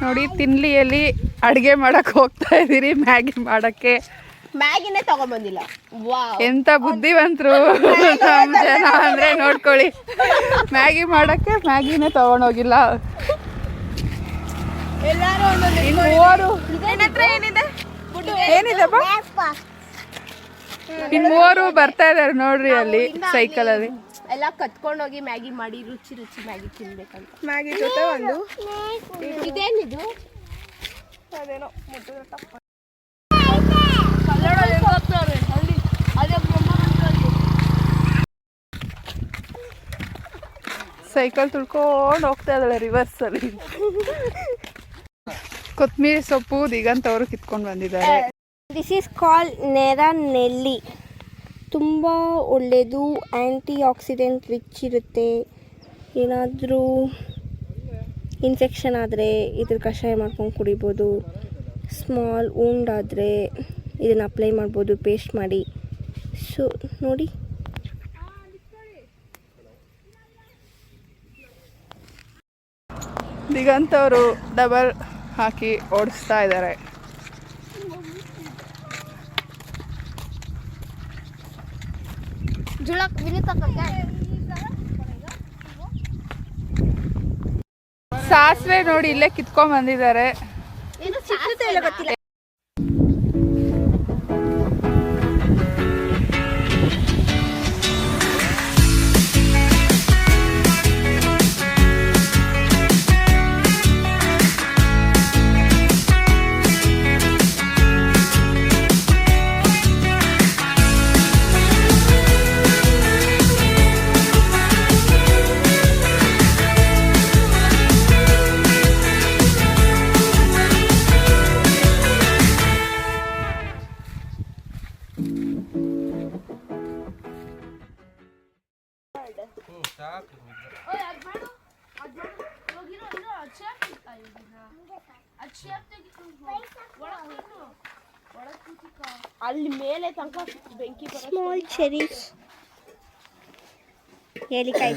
ನೋಡಿ ತಿನ್ಲಿಯಲ್ಲಿ ಅಡುಗೆ ಮಾಡಕ್ಕೆ ಹೋಗ್ತಾ ಇದ್ದೀರಿ. ಮ್ಯಾಗಿ ಮಾಡಕ್ಕೆ ಮ್ಯಾಗಿನೇ ತಗೊಂಬಂದಿಲ್ಲ. ಎಂತ ಬುದ್ಧಿವಂತರು ನಮ್ಮ ಜನ ಅಂದ್ರೆ ನೋಡ್ಕೊಳ್ಳಿ. ಮ್ಯಾಗಿ ಮಾಡಕ್ಕೆ ಮ್ಯಾಗಿನೇ ತಗೊಂಡೋಗಿಲ್ಲ. ಏನಿದೆಪ್ಪ? ಇನ್ ಮೂವರು ಬರ್ತಾ ಇದಾರೆ ನೋಡ್ರಿ ಅಲ್ಲಿ ಸೈಕಲ್ ಅಲ್ಲಿ. ಎಲ್ಲ ಕತ್ಕೊಂಡೋಗಿ ಮ್ಯಾಗಿ ಮಾಡಿ ರುಚಿ ಮ್ಯಾಗಿ ತಿನ್ಬೇಕಂತ. ಮ್ಯಾಗಿ ಜೊತೆ ಒಂದು ಇದೇನಿದು? ಅದೇನೋ ಸೈಕಲ್ ತುಳ್ಕೊಂಡು ಹೋಗ್ತಾ ಇದ್ದಾಳೆ ರಿವರ್ಸ್ ಅಲ್ಲಿ. ಕೊತ್ತಂಬರಿ ಸೊಪ್ಪು ದಿಗಂತ್ ಅವರು ಕಿತ್ಕೊಂಡು ಬಂದಿದ್ದಾರೆ. This is called nelli. ತುಂಬ ಒಳ್ಳೆಯದು, ಆ್ಯಂಟಿ ಆಕ್ಸಿಡೆಂಟ್ ರಿಚ್ ಇರುತ್ತೆ. ಏನಾದರೂ ಇನ್ಫೆಕ್ಷನ್ ಆದರೆ ಇದ್ರ ಕಷಾಯ ಮಾಡ್ಕೊಂಡು ಕುಡಿಬೋದು. ಸ್ಮಾಲ್ ವೂಂಡ್ ಆದರೆ ಇದನ್ನು ಅಪ್ಲೈ ಮಾಡ್ಬೋದು ಪೇಸ್ಟ್ ಮಾಡಿ. ಸೊ ನೋಡಿ, ದಿಗಂತ್ ಅವರು ಡಬಲ್ ಹಾಕಿ ಓಡಿಸ್ತಾ ಇದ್ದಾರೆ. ಸಾಸಿವೆ ನೋಡಿ ಇಲ್ಲೇ ಕಿತ್ಕೊಂಡ್ ಬಂದಿದ್ದಾರೆ. ಅಲ್ಲಿ ಮೇಲೆ ತನಕ ಬೆಂಕಿ ಸ್ಮಾಲ್ ಚೆರೀಸ್, ಏಲಿಕಾಯಿ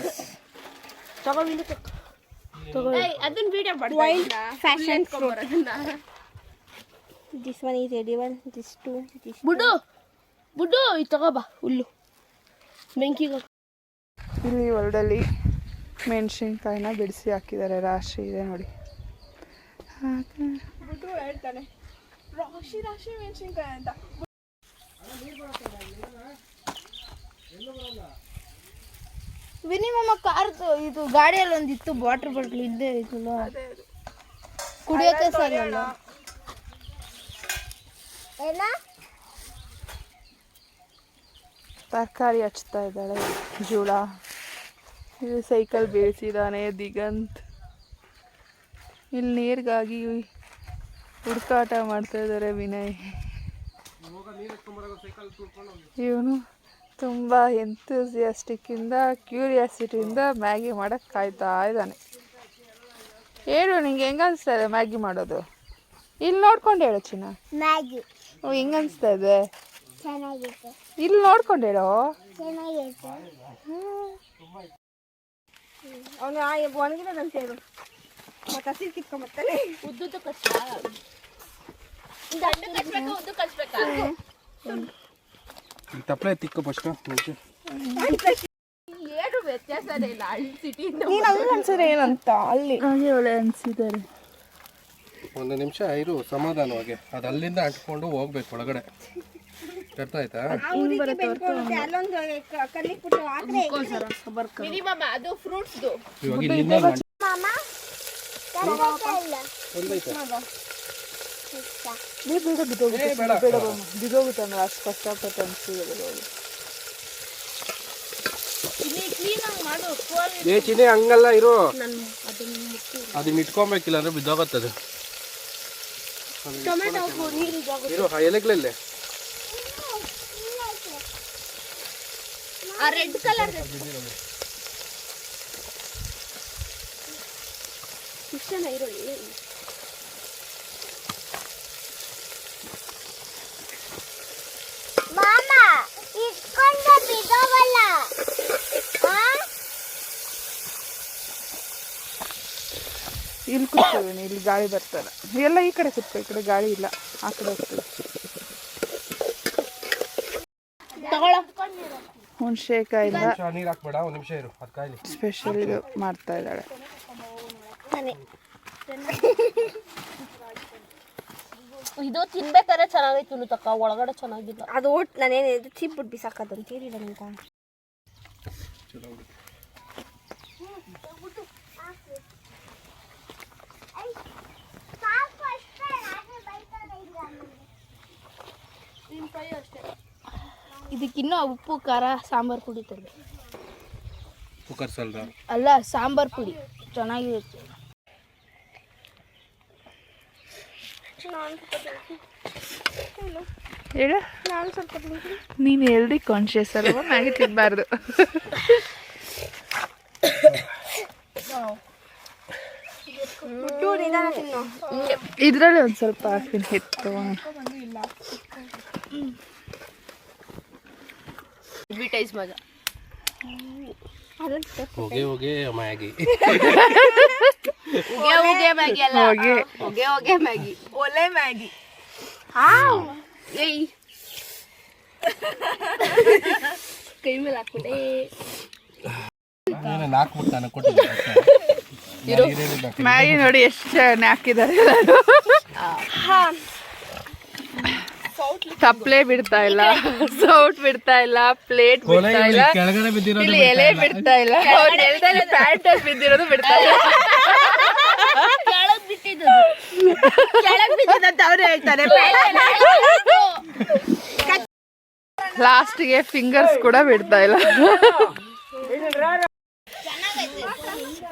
ಅದನ್ನ ವಿಡಿಯೋ ಮಾಡಿ. Wild passion fruit. This one is edible. This two ಬುಡ್ಡು ಇದು ತಗೋಬಾ. ಹುಲ್ಲು ಬೆಂಕಿಗೆ. ಇಲ್ಲಿ ಹೊಲದಲ್ಲಿ ಮೆಣಸಿನ್ಕಾಯಿನ ಬಿಡಿಸಿ ಹಾಕಿದ್ದಾರೆ. ರಾಶಿ ಇದೆ ನೋಡಿ. ಹೇಳ್ತಾನೆ ರಾಶಿ ಮೆಣಸಿನ್ಕಾಯಿ ಅಂತ. ವಿನಿಮಮ್ಮ ಕಾರ್ದು ಇದು ಗಾಡಿಯಲ್ಲಿ ಒಂದಿತ್ತು ವಾಟರ್ ಬಾಟಲ್ ಇದ್ದೇ ಇತ್ತಲ್ಲ, ಕುಡಿಯೋಕೆ ಸರಿ ಅಲ್ಲ. ತರಕಾರಿ ಹಚ್ತಾ ಇದ್ದಾಳೆ ಜೂಳ. ಇದು ಸೈಕಲ್ ಬೀಳಿಸಿದಾನೆ ದಿಗಂತ್. ಇಲ್ಲಿ ನೀರಿಗಾಗಿ ಹುಡುಕಾಟ ಮಾಡ್ತಾ ಇದ್ದಾರೆ ವಿನಯ್. ಇವನು ತುಂಬ ಎಂತೂಸಿಯಾಸ್ಟಿಕ್ಕಿಂದ ಕ್ಯೂರಿಯಾಸಿಟಿಯಿಂದ ಮ್ಯಾಗಿ ಮಾಡೋಕ್ಕೆ ಕಾಯ್ತಾ ಇದ್ದಾನೆ. ಹೇಳು ನಿಂಗೆ ಹೆಂಗೆ ಅನಿಸ್ತಾ ಇದೆ ಮ್ಯಾಗಿ ಮಾಡೋದು? ಇಲ್ಲಿ ನೋಡ್ಕೊಂಡು ಹೇಳು ಚಿನ್ನ. ಮ್ಯಾಗಿ ಹೆಂಗೆ ಅನಿಸ್ತಾ ಇದೆ? ಚೆನ್ನಾಗಿತ್ತು. ಇಲ್ಲಿ ನೋಡ್ಕೊಂಡು ಹೇಳೋ. ಚೆನ್ನಾಗಿತ್ತು. ಅವನು ಒಣಗಿದಂತ ಹೇಳು. ಮತ್ತೆ ಹಸಿ ಕಿತ್ಕೊಂಬರ್ತಾನೆ. ಉದ್ದು ಕಷ್ಟ ತಪ್ಪಲೆ ತಿಕ್ಕ ಫಸ್ಟ್. ಏನು ವ್ಯತ್ಯಾಸನೇ ಇಲ್ಲ ಹಳ್ಳಿ ಸಿಟಿಯಿಂದ. ನೀನು ಅಲ್ಲಿ ಅನ್ಸಿದ್ರೆ ಏನಂತ ಅಲ್ಲಿ ಹಾಗೆ ಒಳ್ಳೆ ಅನಿಸಿದ್ದಾರೆ. ಒಂದು ನಿಮಿಷ ಇರು ಸಮಾಧಾನವಾಗಿ. ಅದು ಅಲ್ಲಿಂದ ಅಂಟ್ಕೊಂಡು ಹೋಗ್ಬೇಕು ಒಳಗಡೆ. ಅರ್ಥ ಆಯ್ತಾ? ಅದು ಫ್ರೂಟ್ಸ್ದು. ಇವಾಗ ಇಲ್ಲಿಂದ ಬಿದ್ದೋಗುತ್ತಾನೆ ಅಷ್ಟು ಕಷ್ಟಪಟ್ಟು ಅನಿಸಿದೆ. ಏ ಚಿನ್ನಿ ಹಂಗಲ್ಲ ಇರು. ಅದನ್ನ ಇಟ್ಕೊಬೇಕಿಲ್ಲ ಅಂದ್ರೆ ಬಿದ್ದೋಗತ್ತದು. ಇರು ಆ ಎಲೆಗಳಲ್ಲೇ ರೆಡ್ ಕಲರ್ ಇಷ್ಟನ ಈರುಳ್ಳಿ. ಮಾಮ ಇಟ್ಕೊಂಡ ಬಿದ್ದೋಗಲ್ಲ. ಇಲ್ಲಿ ಕೂತ್ಕೋತೀನಿ, ಇಲ್ಲಿ ಗಾಳಿ ಬರ್ತಲ್ಲ. ಎಲ್ಲ ಈ ಕಡೆ ಕೂತ್ಕೋ, ಈ ಕಡೆ ಗಾಳಿ ಇಲ್ಲ, ಆ ಕಡೆ ಹೋಗ್ತದೆ. ಹುಣಸೆಕಾಯಿಂದ ನೀರು ಹಾಕ್ಬೇಡ, ಒಂದು ನಿಮಿಷ ಇರು, ಅದು ಕಾಯ್ಲಿ. ಸ್ಪೆಷಲ್ ಇದು ಮಾಡ್ತಾ ಇದ್ದಾಳೆ. ಇದು ತಿನ್ಬೇಕಾದ್ರೆ ಚೆನ್ನಾಗೈತು ತಕ್ಕ, ಒಳಗಡೆ ಚೆನ್ನಾಗಿಲ್ಲ. ಅದು ಒಟ್ಟು ನಾನೇನಿದೆ ಚಿಪ್ಬಿಟ್ಟು ಬಿಸಾಕದಂತೀರಿ ಅಂತ. ಇದಕ್ಕಿನ್ನೂ ಉಪ್ಪು ಖಾರ ಸಾಂಬಾರು ಪುಡಿ ತಂದೆ. ಕುಕ್ಕರ್ ಸಲ್ದ ಅಲ್ಲ, ಸಾಂಬಾರು ಪುಡಿ ಚೆನ್ನಾಗಿರುತ್ತೆ. ಹೇಳು, ನೀನು ಹೆಲ್ದಿ ಕಾನ್ಶಿಯಸ್ ಅಲ್ವಾ, ಮ್ಯಾಗಿ ತಿನ್ನಬಾರ್ದು. ಇದರಲ್ಲಿ ಒಂದು ಸ್ವಲ್ಪ ಹಾಕ್ತೀನಿ, ಹಿಟ್ಟು. ಅಡ್ವರ್ಟೈಸ್ ಮಜಾ. ಹೋಗಿ ಹೋಗಿ ಮ್ಯಾಗಿ, ಹೋಗೆ ಮ್ಯಾಗಿ ಅಲ್ಲ, ಹೋಗಿ ಹೋಗೆ ಮ್ಯಾಗಿ, ಒಲೆ ಮ್ಯಾಗಿ. ಏಯ್ ಕೈ ಮೇಲೆ ಹಾಕ್ಬಿಟ್ಟೆ. ಹಾಕ್ಬಿಟ್ಟು ನಾನು ಕೊಟ್ಟಿದ್ದೆ ಮ್ಯಾಗಿ ನೋಡಿ ಎಷ್ಟು ಚೆನ್ನಾಗಿ ಹಾಕಿದ್ದಾರೆ ಎಲ್ಲರೂ. ತಪ್ಪಲೆ ಬಿಡ್ತಾ ಇಲ್ಲ, ಸೌಟ್ ಬಿಡ್ತಾ ಇಲ್ಲ, ಪ್ಲೇಟ್ ಬಿಡ್ತಾ ಇಲ್ಲ, ಕೆಳಗಡೆ ಬಿದ್ದಿರೋದು ಇಲ್ಲಿ ಎಲೆ ಬಿಡ್ತಾ ಇಲ್ಲ, ನೆಲದಲ್ಲಿ ಪ್ಯಾಂಟ್ ಬಿದ್ದಿರೋದು ಬಿಡ್ತಾ ಇಲ್ಲ. ಕೆಳಗ್ ಬಿಟ್ಟಿದ್ದು ಕೆಳಗೆ ಬಿದ್ದಿದಂತ ಅವ್ರು ಹೇಳ್ತಾರೆ. ಲಾಸ್ಟ್ಗೆ ಫಿಂಗರ್ಸ್ ಕೂಡ ಬಿಡ್ತಾ ಇಲ್ಲ.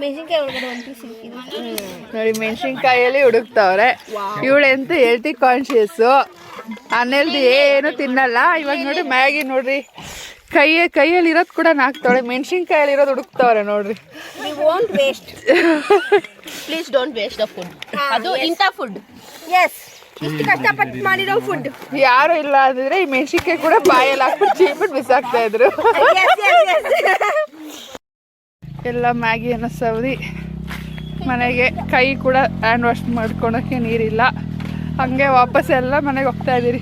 ಮೆಣಸಿನ್ಕಾಯಿ ಒಳಗಡೆ ಒಂದು ಪೀಸ್ ಇಕ್ಕಿದೆ. ನೋಡಿ ಮೆಣಸಿನ್ಕಾಯಲ್ಲಿ ಹುಡುಕ್ತಾವ್ರೆ. ಇವಳೆಂತೂ ಹೆಲ್ತಿ ಕಾನ್ಶಿಯಸ್ಸು, ಅನ್ಹೆಲ್ದಿ ಏನು ತಿನ್ನಲ್ಲ. ಇವಾಗ ನೋಡಿ ಮ್ಯಾಗಿ ನೋಡ್ರಿ, ಕೈಯಲ್ಲಿ ಇರೋದು ಕೂಡ ನಾಕ್ತಾವಳೆ, ಮೆಣಸಿನ್ಕಾಯಲ್ಲಿ ಇರೋದು ಹುಡುಕ್ತಾವ್ರೆ ನೋಡ್ರಿ. We won't waste. Please don't waste the food. ಅದು ಇಂಥ ಫುಡ್. ಎಸ್, ಇಷ್ಟು ಕಷ್ಟಪಟ್ಟು ಮಾಡಿರೋ ಫುಡ್. ಯಾರು ಇಲ್ಲ ಅಂದಿದ್ರೆ ಈ ಮೆಣಸಿನ್ಕಾಯಿ ಕೂಡ ಬಾಯಲ್ಲಿ ಹಾಕ್ಬಿಟ್ಟು ಚೀಬಿಟ್ಟು ಬಿಸಾಕ್ತಾ ಇದ್ರು. ಎಲ್ಲ ಮ್ಯಾಗಿಯನ್ನು ಸವದಿ ಮನೆಗೆ, ಕೈ ಕೂಡ ಹ್ಯಾಂಡ್ ವಾಶ್ ಮಾಡ್ಕೊಳಕ್ಕೆ ನೀರಿಲ್ಲ. ಹಂಗೆ ವಾಪಸ್ ಎಲ್ಲ ಮನೆಗೆ ಹೋಗ್ತಾ ಇದ್ದೀರಿ.